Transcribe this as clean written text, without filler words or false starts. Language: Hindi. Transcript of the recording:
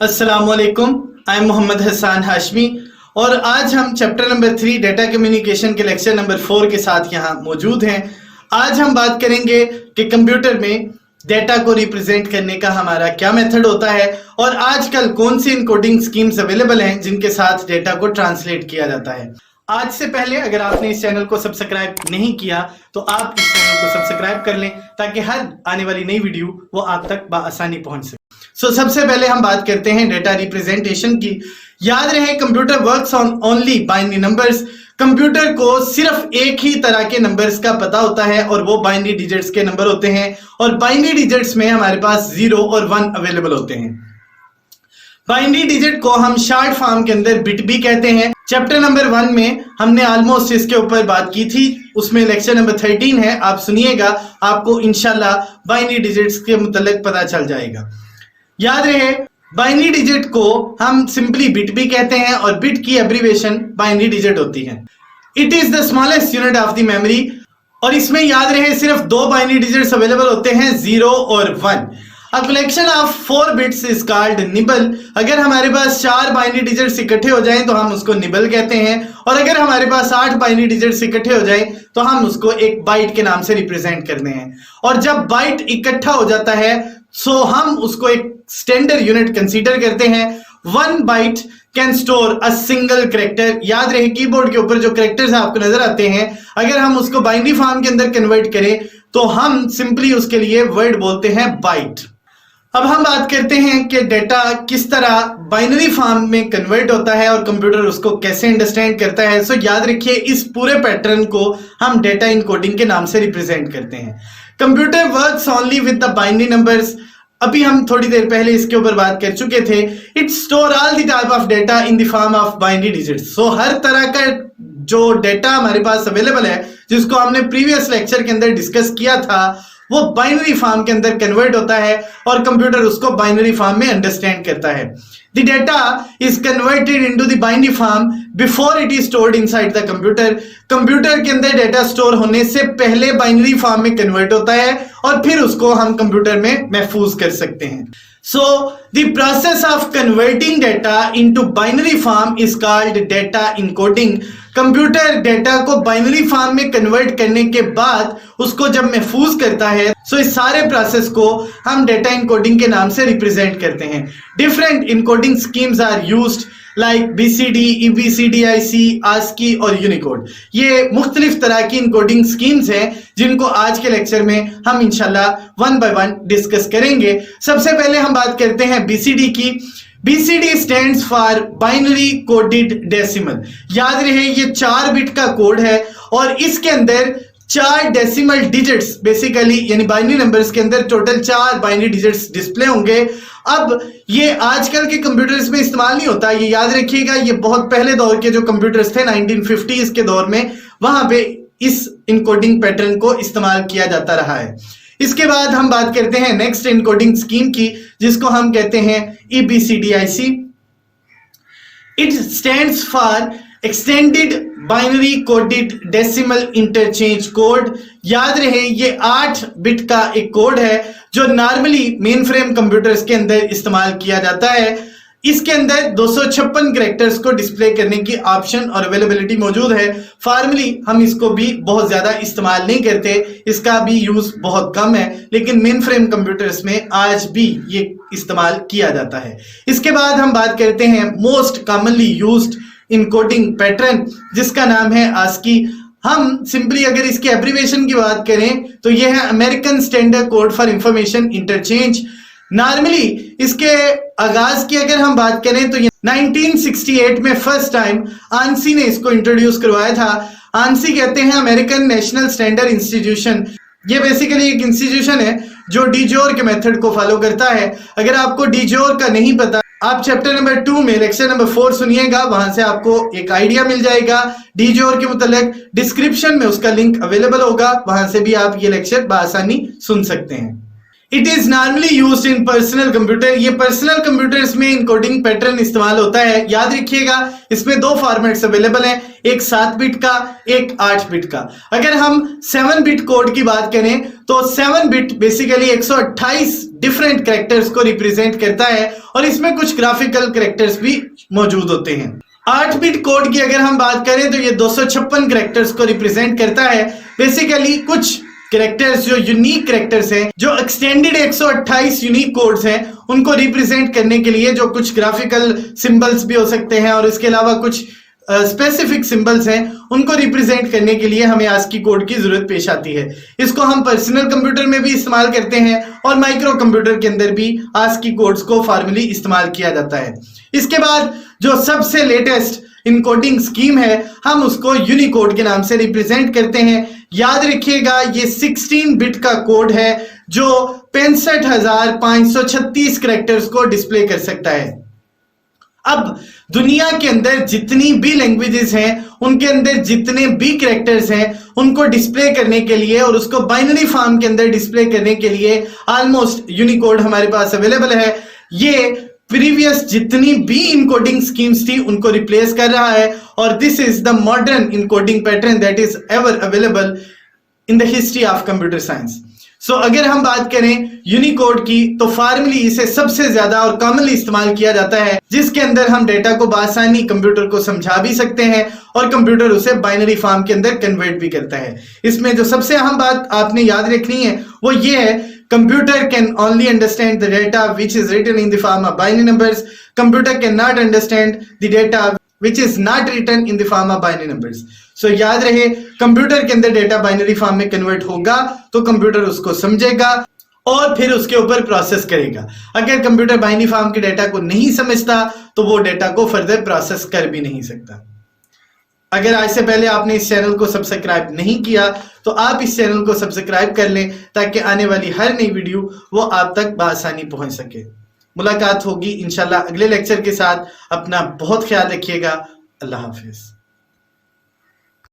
अस्सलामुअलैकुम, आई एम मोहम्मद हसन हाशमी और आज हम चैप्टर नंबर 3 डेटा कम्युनिकेशन के लेक्चर नंबर 4 के साथ यहाँ मौजूद हैं। आज हम बात करेंगे कि कंप्यूटर में डेटा को रिप्रेजेंट करने का हमारा क्या मेथड होता है और आजकल कौन सी इनकोडिंग स्कीम्स अवेलेबल हैं जिनके साथ डेटा को ट्रांसलेट किया जाता है। आज से पहले अगर आपने इस चैनल को सब्सक्राइब नहीं किया तो आप इस चैनल को सब्सक्राइब कर लें ताकि हर आने वाली नई वीडियो वो आप तक बआसानी पहुंच सके। सबसे पहले हम बात करते हैं डेटा रिप्रेजेंटेशन की। याद रहे computer works on only binary numbers. Computer को सिर्फ एक ही तरह के नंबर्स का पता होता है और वो बाइनरी डिजिट्स के नंबर होते हैं और बाइनरी डिजिट्स में हमारे पास 0 और 1 अवेलेबल होते हैं। बाइनरी डिजिट को हम शॉर्ट फॉर्म के अंदर बिट भी कहते हैं। चैप्टर नंबर 1 में हमने ऑलमोस्ट इसके ऊपर बात की थी, उसमें लेक्चर नंबर 13 है, आप सुनिएगा, आपको इंशाल्लाह बाइनरी डिजिट्स के मुतल्लिक पता चल जाएगा। याद रहे बाइनरी डिजिट को हम सिंपली बिट भी कहते हैं और बिट की एब्रीविएशन बाइनरी डिजिट होती है। It is the smallest unit of the memory और इसमें याद रहे सिर्फ 2 बाइनरी डिजिट्स अवेलेबल होते हैं, 0 और 1। A collection of 4 bits is called nibble। अगर हमारे पास 4 बाइनरी डिजिट्स इकट्ठे हो जाएं तो हम उसको निबल कहते हैं और अगर हमारे पास 8 बाइनरी डिजिट्स इकट्ठे हो जाएं तो हम उसको एक बाइट के नाम से रिप्रेजेंट करते हैं। और जब बाइट इकट्ठा हो जाता है सो हम उसको एक स्टैंडर्ड यूनिट कंसीडर करते हैं। 1 byte can store a single character. याद रहे कीबोर्ड के ऊपर जो कैरेक्टर्स आपको नजर आते हैं अगर हम उसको बाइनरी फॉर्म के अंदर कन्वर्ट करें तो हम सिंपली उसके लिए वर्ड बोलते हैं बाइट। अब हम बात करते हैं कि डेटा किस तरह बाइनरी फॉर्म में कन्वर्ट होता है और कंप्यूटर उसको कैसे अंडरस्टैंड करता है। याद रखिए इस पूरे पैटर्न को हम डेटा इनकोडिंग के नाम से रिप्रेजेंट करते हैं। Computer works only with the binary numbers. अभी हम थोड़ी देर पहले इसके ऊपर बात कर चुके थे। It store all the type of data in the form of binary digits. हर तरह का जो डेटा हमारे पास अवेलेबल है जिसको हमने प्रीवियस लेक्चर के अंदर डिस्कस किया था वो बाइनरी फॉर्म के अंदर कन्वर्ट होता है और कंप्यूटर उसको बाइनरी फॉर्म में अंडरस्टैंड करता है। The data is converted into the binary form before it is stored inside the computer. Computer के अंदर डेटा स्टोर होने से पहले बाइनरी फॉर्म में कन्वर्ट होता है और फिर उसको हम कंप्यूटर में महफूज कर सकते हैं। So the process of converting data into binary form is called data encoding। Computer data को बाइनरी फॉर्म में कन्वर्ट करने के बाद उसको जब महफूज करता है सो इस सारे प्रोसेस को हम डेटा इनकोडिंग के नाम से रिप्रेजेंट करते हैं। Different encoding schemes are used like BCD, EBCDIC, ASCII और यूनिकोड। ये मुख्तलिफ तरह की इनकोडिंग स्कीम्स हैं जिनको आज के लेक्चर में हम इंशाल्लाह 1 by 1 डिस्कस करेंगे। सबसे पहले हम बात करते हैं BCD की। BCD stands for binary coded decimal. याद रहे ये 4 बिट का कोड है और इसके अंदर 4 डेसिमल डिजिट्स बेसिकली यानी बाइनरी नंबर्स के अंदर टोटल 4 बाइनरी डिजिट्स डिस्प्ले होंगे। अब ये आजकल के कंप्यूटर्स में इस्तेमाल नहीं होता, ये याद रखिएगा, ये बहुत पहले दौर के जो कंप्यूटर्स थे 1950s के दौर में वहां पे इस इनकोडिंग पैटर्न को इस्तेमाल किया जाता रहा है। इसके बाद हम बात करते हैं नेक्स्ट इनकोडिंग स्कीम की जिसको हम कहते हैं EBCDIC। It stands for extended binary coded decimal interchange code. याद रहे ये 8 बिट का एक कोड है जो नॉर्मली मेन फ्रेम कंप्यूटर्स के अंदर इस्तेमाल किया जाता है। इसके अंदर 256 कैरेक्टर्स को डिस्प्ले करने की ऑप्शन और अवेलेबिलिटी मौजूद है। फॉर्मली हम इसको भी बहुत ज्यादा इस्तेमाल नहीं करते, इसका भी यूज बहुत कम है, लेकिन मेन फ्रेम कंप्यूटर्स में आज भी ये इस्तेमाल किया जाता है। इसके बाद हम बात करते हैं most commonly used encoding pattern जिसका नाम है ASCII। हम सिंपली अगर इसकी एब्रीविएशन की बात करें तो यह है American standard code for information interchange. Normally इसके आगाज की अगर हम बात करें तो 1968 में फर्स्ट टाइम ANSI ने इसको इंट्रोड्यूस करवाया था। ANSI कहते हैं अमेरिकन नेशनल स्टैंडर्ड इंस्टीट्यूशन। ये बेसिकली एक इंस्टीट्यूशन है जो डीजोर के मेथड को फॉलो करता है। अगर आपको डीजोर का नहीं पता आप चैप्टर नंबर 2 में लेक्चर नंबर 4 सुनिएगा, वहां से आपको एक आइडिया मिल जाएगा डीजोर के मुतालिक। डिस्क्रिप्शन में उसका लिंक अवेलेबल होगा, वहां से भी आप ये लेक्चर बआसानी सुन सकते हैं। It is normally use in personal computer. ये पर्सनल कंप्यूटर्स में इनकोडिंग पैटर्न इस्तेमाल होता है। याद रखिएगा इसमें दो फॉर्मेट्स अवेलेबल हैं, एक 7 बिट का, एक 8 बिट का। अगर हम 7 बिट कोड की बात करें तो 7 बिट बेसिकली 128 डिफरेंट कैरेक्टर्स को रिप्रेजेंट करता है और इसमें कुछ ग्राफिकल कैरेक्टर्स भी मौजूद होते हैं। 8 बिट कोड की अगर हम बात करें तो ये 256 कैरेक्टर्स को रिप्रेजेंट करता है। बेसिकली कुछ कैरेक्टर्स जो यूनिक कैरेक्टर्स हैं, जो एक्सटेंडेड 128 यूनिक कोड्स हैं, उनको रिप्रेजेंट करने के लिए जो कुछ ग्राफिकल सिंबल्स भी हो सकते हैं और इसके अलावा कुछ स्पेसिफिक सिंबल्स हैं, उनको रिप्रेजेंट करने के लिए हमें आस्की कोड की जरूरत पेश आती है। इसको हम पर्सनल कंप्यूटर में भी इस्तेमाल करते हैं और माइक्रो कंप्यूटर के अंदर भी आस्की कोड्स को फॉर्मली इस्तेमाल किया जाता है। इसके बाद जो सबसे लेटेस्ट इनकोडिंग स्कीम है, हम उसको यूनिकोड के नाम से रिप्रेजेंट करते हैं। याद रखिएगा ये 16 बिट का कोड है जो 65,536 कैरेक्टर्स को डिस्प्ले कर सकता है। अब दुनिया के अंदर जितनी भी लैंग्वेजेस हैं, उनके अंदर जितने भी कैरेक्टर्स हैं, उनको डिस्प्ले करने के लिए और उसको बाइनरी फॉर्म के अंदर डिस्प्ले करने के लिए ऑलमोस्ट यूनिकोड हमारे पास अवेलेबल है। ये प्रीवियस जितनी भी इनकोडिंग स्कीम्स थी उनको रिप्लेस कर रहा है और this is the modern encoding pattern that is ever available in the history of computer science. So अगर हम बात करें यूनिकोड की तो फॉर्मली इसे सबसे ज्यादा और कॉमनली इस्तेमाल किया जाता है, जिसके अंदर हम डेटा को बासानी कंप्यूटर को समझा भी सकते हैं और कंप्यूटर उसे बाइनरी फॉर्म के अंदर कन्वर्ट भी करता है। इसमें जो सबसे अहम बात आपने याद रखनी है वो ये है, computer can only understand the data which is written in the form of binary numbers. Computer cannot understand the data which is not written in the form of binary numbers. So याद रहे कंप्यूटर के अंदर डेटा बाइनरी फॉर्म में कन्वर्ट होगा तो कंप्यूटर उसको समझेगा और फिर उसके ऊपर प्रोसेस करेगा। अगर कंप्यूटर बाइनरी फॉर्म के डेटा को नहीं समझता तो वो डेटा को फर्दर प्रोसेस कर भी नहीं सकता। अगर आज से पहले आपने इस चैनल को सब्सक्राइब नहीं किया तो आप इस चैनल को सब्सक्राइब कर लें ताकि आने वाली हर नई वीडियो वो आप तक बआसानी पहुंच सके। मुलाकात होगी इंशाल्लाह अगले लेक्चर के साथ। अपना बहुत ख्याल रखिएगा। अल्लाह हाफिज।